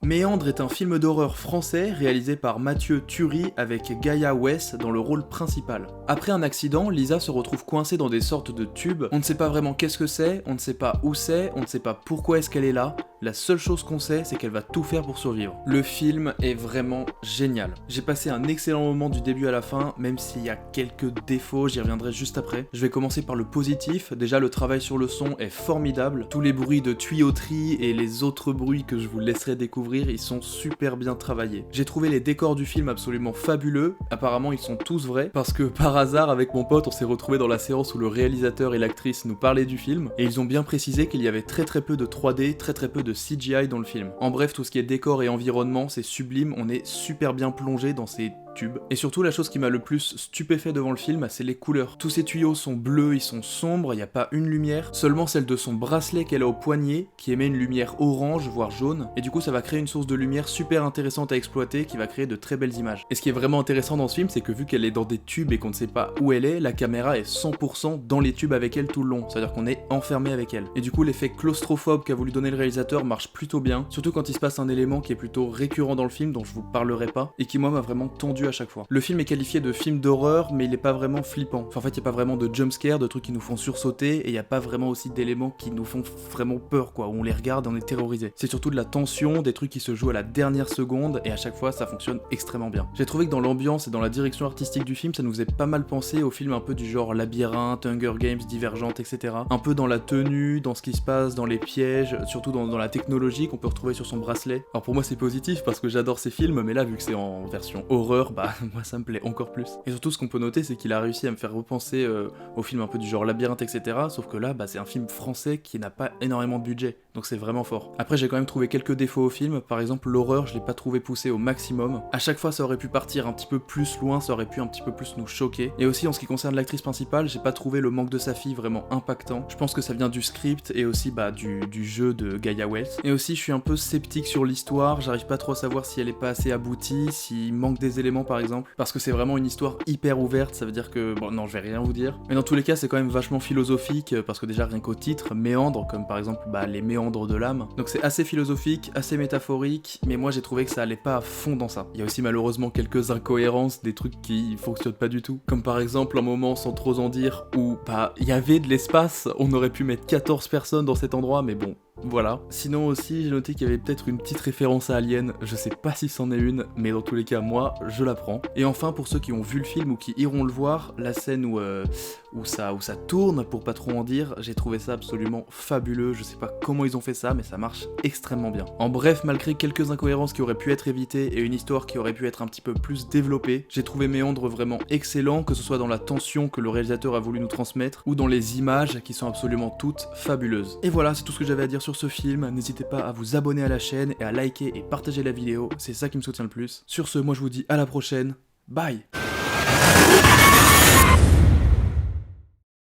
Méandre est un film d'horreur français réalisé par Mathieu Turi avec Gaia Wess dans le rôle principal. Après un accident, Lisa se retrouve coincée dans des sortes de tubes, on ne sait pas vraiment qu'est-ce que c'est, on ne sait pas où c'est, on ne sait pas pourquoi est-ce qu'elle est là, la seule chose qu'on sait c'est qu'elle va tout faire pour survivre. Le film est vraiment génial. J'ai passé un excellent moment du début à la fin, même s'il y a quelques défauts, j'y reviendrai juste après. Je vais commencer par le positif, déjà le travail sur le son est formidable, tous les bruits de tuyauterie et les autres bruits que je vous laisserai découvrir, ils sont super bien travaillés. J'ai trouvé les décors du film absolument fabuleux, apparemment ils sont tous vrais, parce que par hasard avec mon pote on s'est retrouvé dans la séance où le réalisateur et l'actrice nous parlaient du film, et ils ont bien précisé qu'il y avait très peu de 3D, très peu de CGI dans le film. En bref, tout ce qui est décor et environnement, c'est sublime, on est super bien plongé dans ces tubes. Et surtout, la chose qui m'a le plus stupéfait devant le film, c'est les couleurs. Tous ces tuyaux sont bleus, ils sont sombres, il n'y a pas une lumière, seulement celle de son bracelet qu'elle a au poignet, qui émet une lumière orange, voire jaune, et du coup ça va créer une source de lumière super intéressante à exploiter, qui va créer de très belles images. Et ce qui est vraiment intéressant dans ce film, c'est que vu qu'elle est dans des tubes et qu'on ne sait pas où elle est, la caméra est 100% dans les tubes avec elle tout le long, c'est-à-dire qu'on est enfermé avec elle. Et du coup, l'effet claustrophobe qu'a voulu donner le réalisateur marche plutôt bien, surtout quand il se passe un élément qui est plutôt récurrent dans le film, dont je vous parlerai pas, et qui moi m'a vraiment tendu à chaque fois. Le film est qualifié de film d'horreur, mais il est pas vraiment flippant. Enfin, en fait, il y a pas vraiment de jumpscare, de trucs qui nous font sursauter, et il y a pas vraiment aussi d'éléments qui nous font vraiment peur, quoi, où on les regarde et on est terrorisé. C'est surtout de la tension, des trucs qui se jouent à la dernière seconde, et à chaque fois, ça fonctionne extrêmement bien. J'ai trouvé que dans l'ambiance et dans la direction artistique du film, ça nous faisait pas mal penser aux films un peu du genre Labyrinthe, Hunger Games, Divergente, etc. Un peu dans la tenue, dans ce qui se passe, dans les pièges, surtout dans la technologie qu'on peut retrouver sur son bracelet. Alors pour moi, c'est positif parce que j'adore ces films, mais là, vu que c'est en version horreur, bah moi ça me plaît encore plus. Et surtout, ce qu'on peut noter, c'est qu'il a réussi à me faire repenser aux films un peu du genre Labyrinthe, etc. Sauf que là, bah, c'est un film français qui n'a pas énormément de budget, donc c'est vraiment fort. Après, j'ai quand même trouvé quelques défauts au film. Par exemple, l'horreur, je l'ai pas trouvé poussé au maximum. À chaque fois, ça aurait pu partir un petit peu plus loin, ça aurait pu un petit peu plus nous choquer. Et aussi, en ce qui concerne l'actrice principale, j'ai pas trouvé le manque de sa fille vraiment impactant. Je pense que ça vient du script et aussi bah, du jeu de Gaia Wells. Et aussi, je suis un peu sceptique sur l'histoire, j'arrive pas trop à savoir si elle est pas assez aboutie, s'il manque des éléments par exemple, parce que c'est vraiment une histoire hyper ouverte, ça veut dire que... Bon, non, je vais rien vous dire. Mais dans tous les cas, c'est quand même vachement philosophique, parce que déjà, rien qu'au titre, méandre, comme par exemple bah, les méandres de l'âme. Donc c'est assez philosophique, assez métaphorique, mais moi j'ai trouvé que ça allait pas à fond dans ça. Il y a aussi malheureusement quelques incohérences, des trucs qui fonctionnent pas du tout. Comme par exemple un moment, sans trop en dire, où bah il y avait de l'espace, on aurait pu mettre 14 personnes dans cet endroit, mais bon, voilà. Sinon aussi, j'ai noté qu'il y avait peut-être une petite référence à Alien, je sais pas si c'en est une, mais dans tous les cas, moi, je la prends. Et enfin, pour ceux qui ont vu le film ou qui iront le voir, la scène où ça tourne, pour pas trop en dire, j'ai trouvé ça absolument fabuleux, je sais pas comment ils ont fait ça, mais ça marche extrêmement bien. En bref, malgré quelques incohérences qui auraient pu être évitées et une histoire qui aurait pu être un petit peu plus développée, j'ai trouvé Méandre vraiment excellent, que ce soit dans la tension que le réalisateur a voulu nous transmettre, ou dans les images qui sont absolument toutes fabuleuses. Et voilà, c'est tout ce que j'avais à dire sur ce film, n'hésitez pas à vous abonner à la chaîne et à liker et partager la vidéo, c'est ça qui me soutient le plus. Sur ce, moi je vous dis à la prochaine, bye.